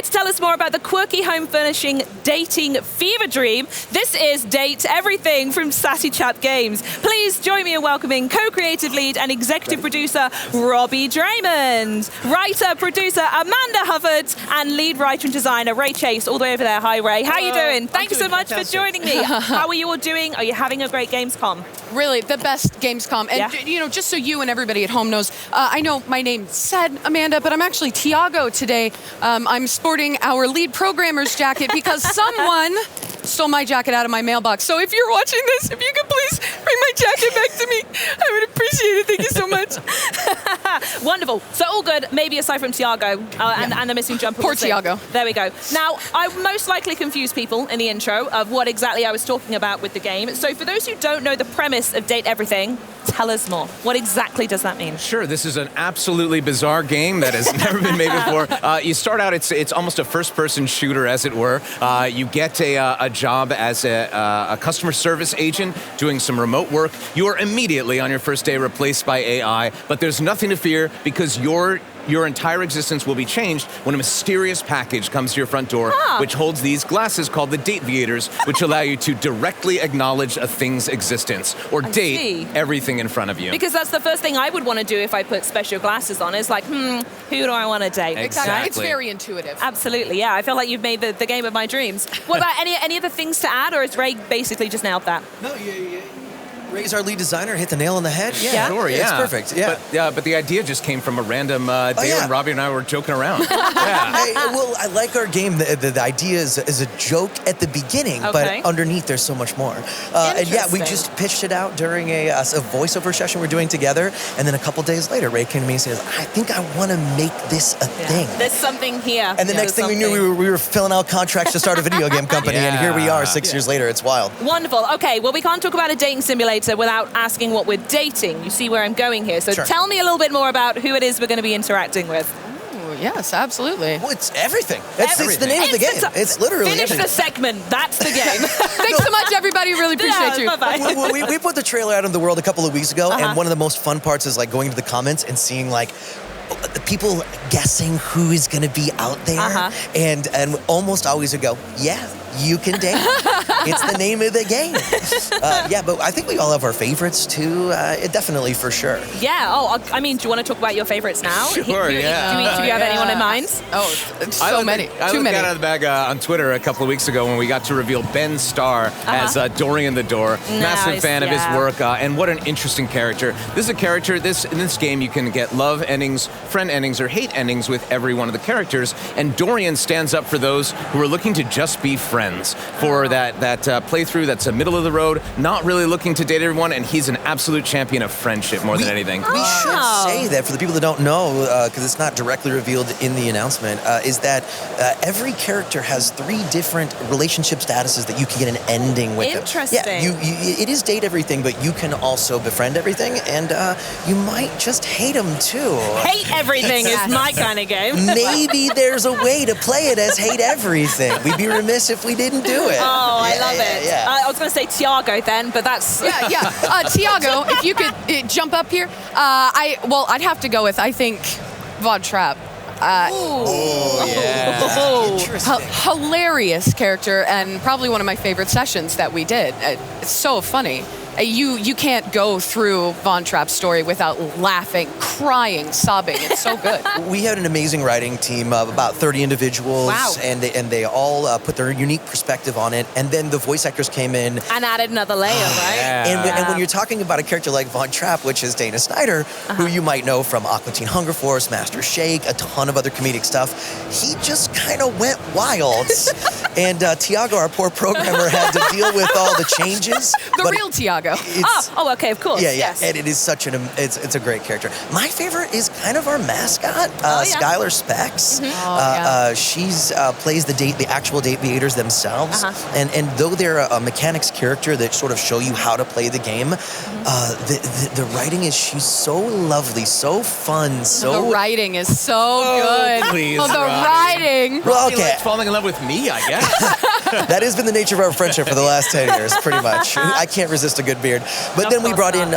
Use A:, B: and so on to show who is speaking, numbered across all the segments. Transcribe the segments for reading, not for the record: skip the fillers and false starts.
A: to tell us more about the quirky home furnishing dating fever dream. This is Date Everything from Sassy Chat Games. Please join me in welcoming co-creative lead and executive producer Robbie Draymond, writer, producer Amanda Hubbard, and lead writer and designer Ray Chase, all the way over there. Hi, Ray. How are you doing? Thank you so much for joining me. How are you all doing? Are you having a great Gamescom?
B: Really, the best Gamescom. And, you know, just so you and everybody at home knows, I know my name said Amanda, but I'm actually Tiago today. I'm sporting our lead programmer's jacket because someone stole my jacket out of my mailbox. So if you're watching this, if you could please bring my jacket back to me, I would appreciate it. Thank you so much.
A: Wonderful. So all good, maybe aside from Tiago and the missing jumper.
B: Poor Tiago.
A: There we go. Now, I most likely confused people in the intro of what exactly I was talking about with the game. So for those who don't know the premise of Date Everything, tell us more. What exactly does that mean?
C: Sure, this is an absolutely bizarre game that has never been made before. You start out, it's almost a first-person shooter, as it were. You get a job as a customer service agent doing some remote work. You are immediately on your first day replaced by AI, but there's nothing to fear because your entire existence will be changed when a mysterious package comes to your front door, which holds these glasses called the Dateviators, which allow you to directly acknowledge a thing's existence or date everything in front of you.
A: Because that's the first thing I would want to do if I put special glasses on. Is like, who do I want to date?
C: Exactly.
B: It's very intuitive.
A: Absolutely, yeah. I feel like you've made the game of my dreams. What about any other things to add, or is Ray basically just nailed that?
D: No, Ray's our lead designer, hit the nail on the head.
A: Yeah.
C: Sure,
D: It's perfect, yeah.
C: But the idea just came from a random day when Robbie and I were joking around.
D: Well, I like our game. The idea is a joke at the beginning, but underneath there's so much more. And yeah, we just pitched it out during a voiceover session we're doing together, and then a couple days later, Ray came to me and says, I think I want to make this a thing.
A: There's something here.
D: And the next thing we knew, we were filling out contracts to start a video game company, and here we are 6 years later. It's wild.
A: Wonderful. Okay, well, we can't talk about a dating simulator without asking what we're dating. You see where I'm going here. So tell me a little bit more about who it is we're going to be interacting with.
B: Ooh, yes, absolutely.
D: Well, it's everything. It's the name of the game. It's literally
A: Finish
D: everything.
A: the segment. That's the game.
B: Thanks so much, everybody. Really appreciate you.
A: Bye-bye.
D: We put the trailer out in the world a couple of weeks ago, and one of the most fun parts is like going to the comments and seeing like the people guessing who is going to be out there, and almost always would go, yeah, you can date. It's the name of the game. Yeah, but I think we all have our favorites too. Definitely, for sure.
A: Yeah. Oh, I mean, do you want to talk about your favorites now?
C: Sure, yeah.
A: Do each of you have anyone in mind?
B: Oh, so many.
C: I
B: Too
C: looked
B: many.
C: out of the bag on Twitter a couple of weeks ago when we got to reveal Ben Starr as Dorian the Door. Massive fan of his work, and what an interesting character. This is a character, in this game you can get love endings, friend endings, or hate endings with every one of the characters, and Dorian stands up for those who are looking to just be friends. For that playthrough that's a middle of the road, not really looking to date everyone, and he's an absolute champion of friendship more than anything.
D: We should say that for the people that don't know, because it's not directly revealed in the announcement, is that every character has 3 different relationship statuses that you can get an ending with.
A: Interesting.
D: Yeah, it is date everything, but you can also befriend everything, and you might just hate them too.
A: Hate everything is my kind of game.
D: Maybe there's a way to play it as hate everything. We'd be remiss if we didn't do it.
A: Oh, I love it.
D: Yeah.
A: I was going to say Tiago then, but that's...
B: Tiago, if you could jump up here. I'd have to go with, I think, Von Trapp. Hilarious character, and probably one of my favorite sessions that we did. It's so funny. You can't go through Von Trapp's story without laughing, crying, sobbing. It's so good.
D: We had an amazing writing team of about 30 individuals, and they all put their unique perspective on it. And then the voice actors came in
A: and added another layer, right?
D: And when you're talking about a character like Von Trapp, which is Dana Snyder, who you might know from Aqua Teen Hunger Force, Master Shake, a ton of other comedic stuff, he just kind of went wild. And Tiago, our poor programmer, had to deal with all the changes.
B: The real Tiago.
A: Okay, of course.
D: Yeah,
A: yes.
D: And it is such it's a great character. My favorite is kind of our mascot, Skylar Specs. She's plays the actual Dateviators themselves, and though they're a mechanics character that sort of show you how to play the game, the writing is she's so lovely, so fun, so
B: the writing is so good.
C: Please,
B: the writing.
C: Well, okay, like falling in love with me, I guess.
D: That has been the nature of our friendship for the last 10 years, pretty much. I can't resist a good beard. But then we brought in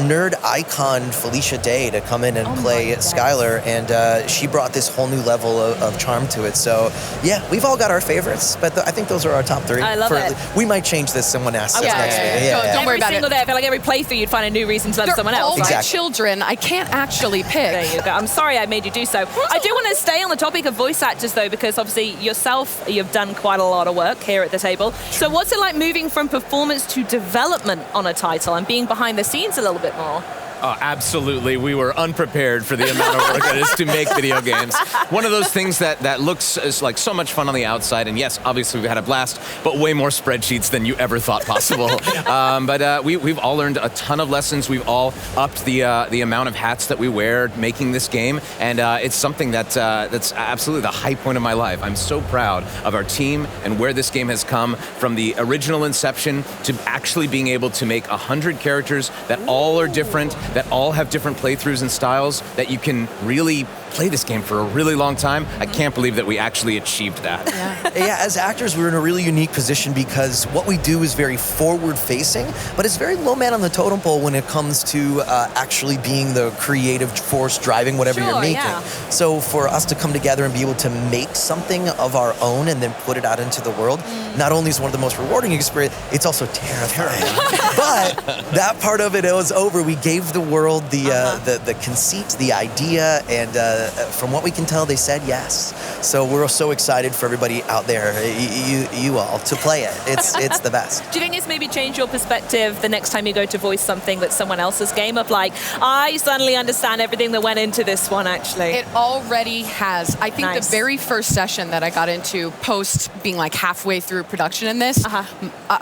D: nerd icon Felicia Day to come in and play Skylar, and she brought this whole new level of charm to it. So yeah, we've all got our favorites, but I think those are our top 3.
A: I love it.
D: We might change this. Someone asks us next week.
B: Don't worry about
A: Every single day, I feel like every playthrough you'd find a new reason to love someone else.
B: They're all my children. I can't actually pick.
A: There you go. I'm sorry I made you do so. I do want to stay on the topic of voice actors, though, because obviously yourself, you've done quite a lot of work here at the table. So what's it like moving from performance to development on a title and being behind the scenes a little bit more?
C: Oh, absolutely. We were unprepared for the amount of work it is to make video games. One of those things that looks like so much fun on the outside, and yes, obviously we've had a blast, but way more spreadsheets than you ever thought possible. But we've all learned a ton of lessons. We've all upped the amount of hats that we wear making this game, and it's something that's absolutely the high point of my life. I'm so proud of our team and where this game has come from the original inception to actually being able to make 100 characters that all are different, that all have different playthroughs and styles, that you can really play this game for a really long time. I can't believe that we actually achieved that.
D: Yeah, as actors, we're in a really unique position because what we do is very forward-facing, but it's very low man on the totem pole when it comes to actually being the creative force driving whatever you're making.
A: Yeah.
D: So for us to come together and be able to make something of our own and then put it out into the world, not only is one of the most rewarding experiences, it's also terrifying. But that part of it was over. We gave the world the conceit, the idea, and from what we can tell, they said yes. So we're so excited for everybody out there, you all, to play it. It's the best.
A: Do you think it's maybe changed your perspective the next time you go to voice something that's someone else's game of like, I suddenly understand everything that went into this one, actually?
B: It already has. I think
A: Nice.
B: the very first session that I got into post being like halfway through production in this,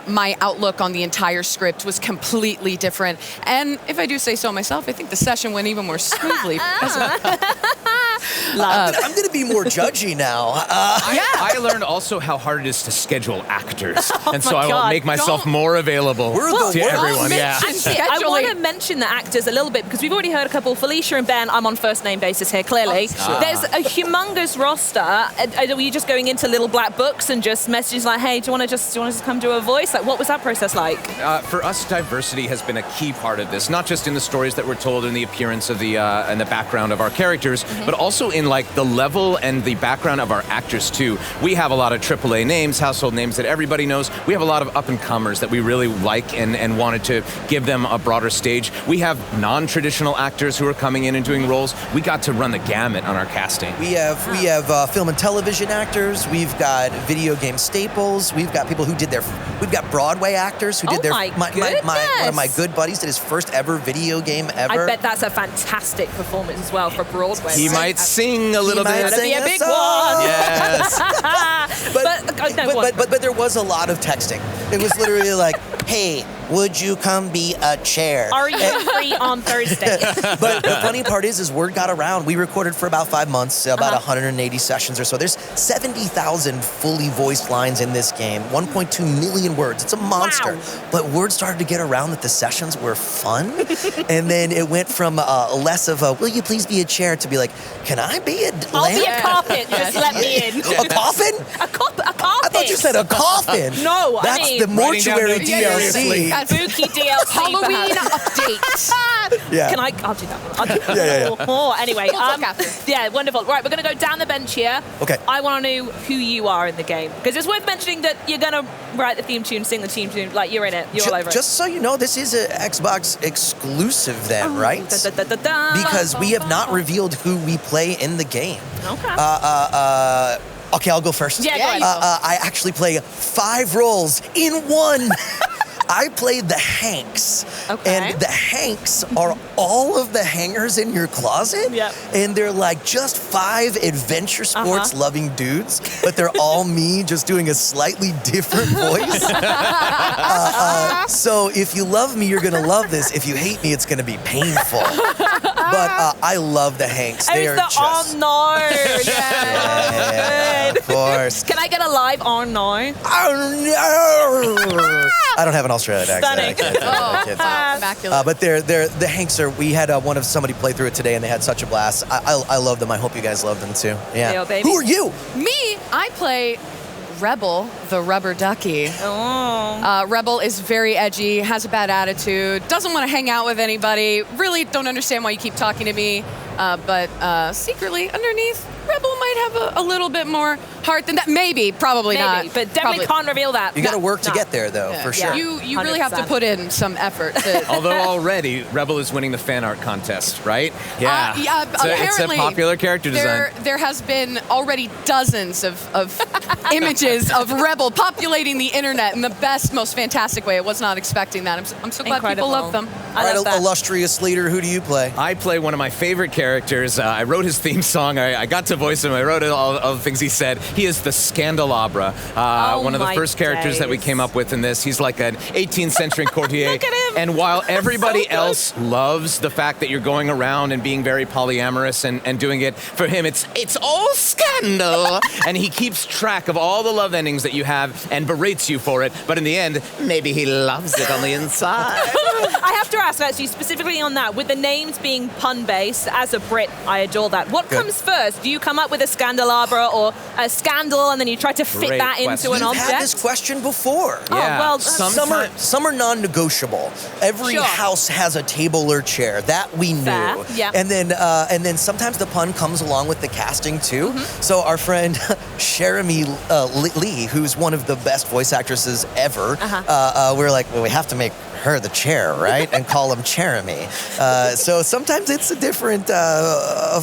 B: my outlook on the entire script was completely different. And if I do say so myself, I think the session went even more smoothly.
D: I'm going to be more judgy now.
C: I learned also how hard it is to schedule actors, and so
A: my
C: I will
A: God.
C: make myself more available to everyone. Yeah.
A: Actually, I want to mention the actors a little bit because we've already heard a couple. Felicia and Ben, I'm on first name basis here, clearly. There's a humongous roster. Are you just going into little black books and just messages like, hey, do you want to just come do a voice? Like, what was that process like?
C: For us, diversity has been a key part of this, not just in the stories that we're told and the appearance of the and the background of our characters, but also in like the level and the background of our actors too. We have a lot of AAA names, household names that everybody knows. We have a lot of up-and-comers that we really like and wanted to give them a broader stage. We have non-traditional actors who are coming in and doing roles. We got to run the gamut on our casting.
D: We have film and television actors. We've got video game staples. We've got people who did we've got Broadway actors who did
A: my
D: one of my good buddies did his first ever video game ever.
A: I bet that's a fantastic performance as well for Broadway.
C: He might sing a little bit.
A: That'd be a big one.
C: Yes.
D: But there was a lot of texting. It was literally like, hey, would you come be a chair?
A: Are you free on Thursday?
D: But the funny part is word got around. We recorded for about 5 months, about 180 sessions or so. There's 70,000 fully voiced lines in this game, 1.2 million words. It's a monster.
A: Wow.
D: But word started to get around that the sessions were fun. And then it went from less of a, will you please be a chair, to be like, can I be a lamp?
A: I'll be a carpet. Just let me in.
D: A coffin?
A: A carpet.
D: I thought you said a coffin.
A: No,
D: That's
A: I mean,
D: the mortuary DLC.
B: That's
A: spooky DLC.
B: Halloween update.
D: Yeah.
A: I'll do that one. Oh, anyway.
B: We'll talk after.
A: Yeah, wonderful. Right, we're going to go down the bench here.
D: Okay.
A: I want to know who you are in the game. Because it's worth mentioning that you're going to write the theme tune, sing the theme tune, like you're in it. You're all over it.
D: Just so you know, this is an Xbox exclusive then, right? Because we have not revealed who we play in the game.
A: Okay.
D: Okay, I'll go first.
A: Yeah, go ahead.
D: I actually play 5 roles in one. I played the Hanks.
A: Okay.
D: And the Hanks are all of the hangers in your closet.
A: Yep.
D: And they're like just 5 adventure sports loving dudes, but they're all me just doing a slightly different voice. So if you love me, you're going to love this. If you hate me, it's going to be painful. But I love the Hanks. They are just...
A: Oh, no.
D: Yeah, of course.
A: Can I get a live oh no?
D: Oh, no. I don't have an Australian accent.
A: Stunning.
D: I can't.
B: Immaculate.
D: But they're the Hanks are. We had one of somebody play through it today, and they had such a blast. I love them. I hope you guys love them too. Yeah.
A: Yo, baby.
D: Who are you?
B: Me, I play Rebel, the rubber ducky. Rebel is very edgy, has a bad attitude, doesn't want to hang out with anybody, really don't understand why you keep talking to me, but secretly underneath, Rebel might have a little bit more heart than that. Maybe, probably not.
A: But definitely can't reveal that.
D: You got to work to get there, though, for sure.
B: You really have to put in some effort.
C: Although already, Rebel is winning the fan art contest, right? Yeah.
B: Apparently,
C: it's a popular character design.
B: There has been already dozens of images of Rebel populating the internet in the best, most fantastic way. I was not expecting that. I'm so glad people love them.
D: All right, illustrious leader, who do you play?
C: I play one of my favorite characters. I wrote his theme song. I got to voice him. I wrote all the things he said. He is the Scandelabra, one of the first characters that we came up with in this. He's like an 18th century courtier.
A: Look at him.
C: And while everybody else loves the fact that you're going around and being very polyamorous and doing it, for him it's all scandal. And he keeps track of all the love endings that you have and berates you for it. But in the end, maybe he loves it on the inside.
A: I have to ask, actually, specifically on that, with the names being pun-based, as a Brit, I adore that. What comes first? Do you come up with a Scandelabra or a scandal, and then you try to fit that into an object?
D: You've had this question before.
C: Yeah.
A: Oh, well,
D: some are non-negotiable. Every house has a table or chair. That we knew.
A: Fair. Yeah.
D: And then sometimes the pun comes along with the casting too. So our friend Charleyy Lee, who's one of the best voice actresses ever, we're like, well, we have to make her the chair, right? And call him Jeremy. So sometimes it's a different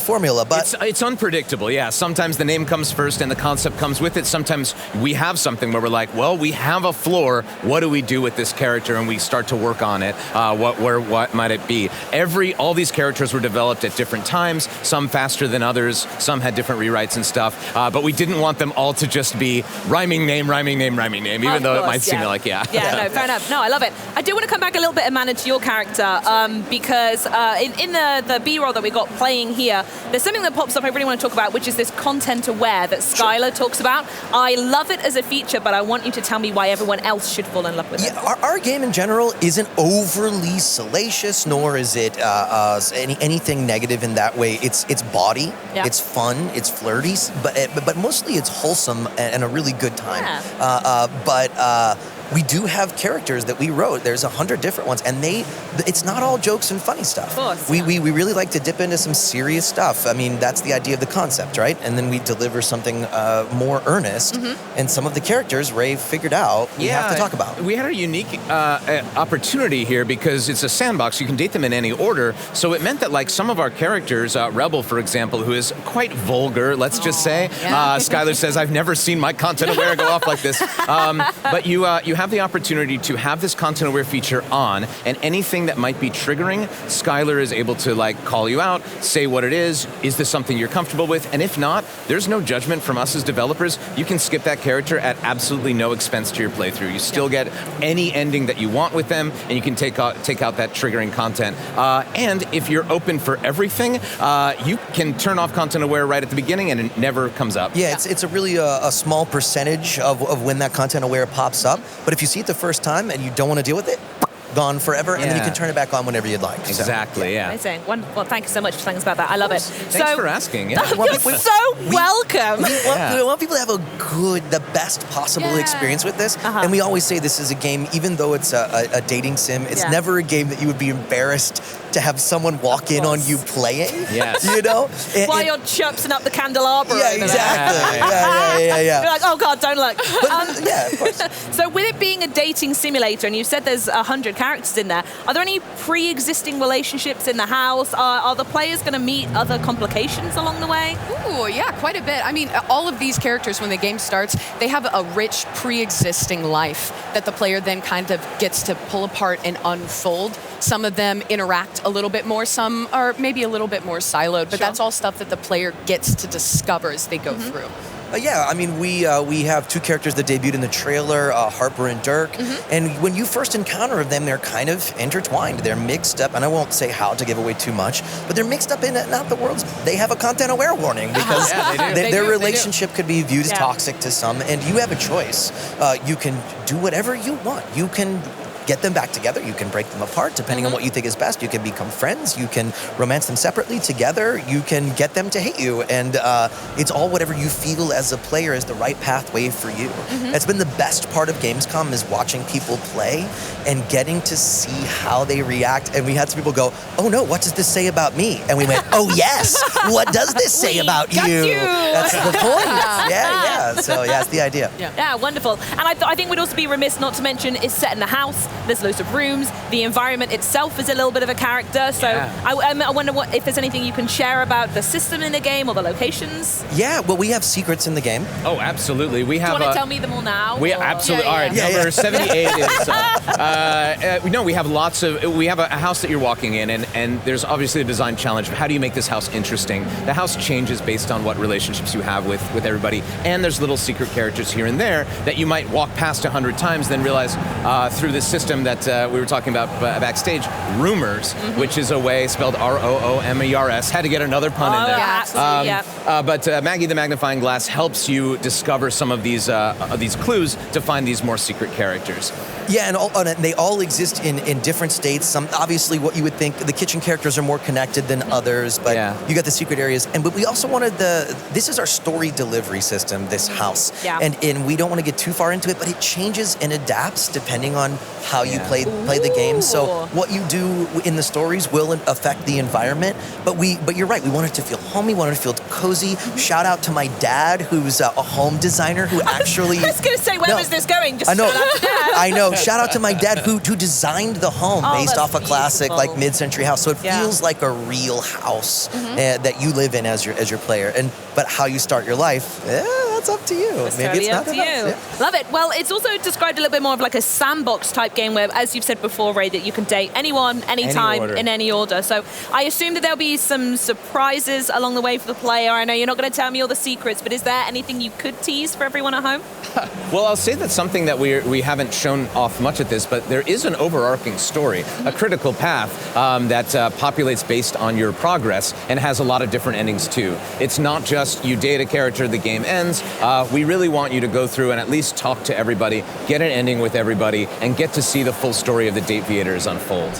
D: formula, but
C: it's unpredictable. Yeah, sometimes the name comes first and the concept comes with it. Sometimes we have something where we're like, well, we have a floor. What do we do with this character? And we start to work on it. What might it be? All these characters were developed at different times. Some faster than others. Some had different rewrites and stuff. But we didn't want them all to just be rhyming name, even though it might seem like
A: no, fair enough. No, I love it. I do want to come back a little bit and manage your character because in the B-roll that we got playing here, there's something that pops up I really want to talk about, which is this content aware that Skylar talks about. I love it as a feature, but I want you to tell me why everyone else should fall in love with it.
D: Our game in general isn't overly salacious, nor is it anything negative in that way. It's bawdy, it's fun, it's flirty, but mostly it's wholesome and a really good time. We do have characters that we wrote. There's 100 different ones, and it's not all jokes and funny stuff.
A: Of course,
D: we really like to dip into some serious stuff. I mean, that's the idea of the concept, right? And then we deliver something more earnest, and some of the characters Ray figured out we have to talk about.
C: We had a unique opportunity here because it's a sandbox. You can date them in any order, so it meant that like some of our characters, Rebel, for example, who is quite vulgar, let's just say. Skylar says, I've never seen my content aware go off like this. But you have the opportunity to have this content aware feature on, and anything that might be triggering, Skylar is able to like call you out, say what it is this something you're comfortable with, and if not, there's no judgment from us as developers. You can skip that character at absolutely no expense to your playthrough. You still get any ending that you want with them, and you can take out that triggering content. And if you're open for everything, you can turn off content aware right at the beginning, and it never comes up.
D: Yeah, it's a really a small percentage of when that content aware pops up. But if you see it the first time and you don't want to deal with it, gone forever, and then you can turn it back on whenever you'd like.
C: Exactly, yeah.
A: Amazing. Wonderful. Thank you so much for telling us about that. I love it.
C: Thanks for asking. Yeah.
A: You're so welcome.
D: We want people to have the best possible experience with this. And we always say this is a game, even though it's a dating sim, it's never a game that you would be embarrassed to have someone walk in on you playing.
C: Yes.
D: You know?
A: While you're chirping up the candelabra.
D: Yeah, exactly. Yeah.
A: You're like, oh God, don't look.
D: Yeah, of course.
A: So with it being a dating simulator, and you said there's 100 characters in there, are there any pre-existing relationships in the house? Are the players going to meet other complications along the way?
B: Ooh, yeah, quite a bit. I mean, all of these characters, when the game starts, they have a rich pre-existing life that the player then kind of gets to pull apart and unfold. Some of them interact a little bit more, some are maybe a little bit more siloed, but that's all stuff that the player gets to discover as they go through.
D: Yeah, I mean, we have two characters that debuted in the trailer, Harper and Dirk, and when you first encounter them, they're kind of intertwined. They're mixed up, and I won't say how to give away too much, but they're mixed up in not the world's. They have a content aware warning because their relationship could be viewed as toxic to some, and you have a choice. You can do whatever you want. You can get them back together. You can break them apart depending on what you think is best. You can become friends. You can romance them separately, together. You can get them to hate you. And it's all whatever you feel as a player is the right pathway for you. It's been the best part of Gamescom is watching people play and getting to see how they react. And we had some people go, oh no, what does this say about me? And we went, oh yes, what does this say about you? That's the point. Yeah. So yeah, it's the idea.
A: Yeah, wonderful. And I think we'd also be remiss not to mention it's set in the house. There's loads of rooms. The environment itself is a little bit of a character. So I wonder if there's anything you can share about the system in the game or the locations.
D: Yeah, well, we have secrets in the game.
C: Oh, absolutely. We have.
A: Do you want to tell me them all now?
C: We absolutely. All right, number 78 is. No, we have lots of. We have a house that you're walking in, and there's obviously a design challenge of how do you make this house interesting. The house changes based on what relationships you have with everybody, and there's little secret characters here and there that you might walk past 100 times, then realize through this system that we were talking about backstage, rumors, which is a way spelled ROOMERS. Had to get another pun in there.
A: Absolutely,
C: But Maggie the Magnifying Glass helps you discover some of these clues to find these more secret characters.
D: Yeah, and they all exist in different states. Some obviously what you would think the kitchen characters are more connected than others, but you got the secret areas. But we also wanted this is our story delivery system, this house.
A: Yeah.
D: And we don't want to get too far into it, but it changes and adapts depending on how you play the game. So what you do in the stories will affect the environment. But you're right, we want it to feel homey, we want it to feel cozy. Shout out to my dad, who's a home designer who actually
A: I was going to say, where was this going? Just
D: I know.
A: shout out to Dad.
D: I know. Shout out to my dad who designed the home based off a classic like mid-century house. So it feels like a real house that you live in as your player. But how you start your life, that's up to you. Maybe it's not
A: up to you.
D: Yeah.
A: Love it. Well, it's also described a little bit more of like a sandbox type game where, as you've said before, Ray, that you can date anyone, anytime, in any order. So I assume that there'll be some surprises along the way for the player. I know you're not going to tell me all the secrets, but is there anything you could tease for everyone at home?
C: Well, I'll say that's something that we haven't shown off much at this, but there is an overarching story, a critical path that populates based on your progress and has a lot of different endings too. It's not just you date a character, the game ends. We really want you to go through and at least talk to everybody, get an ending with everybody, and get to see the full story of the Date Theaters unfold.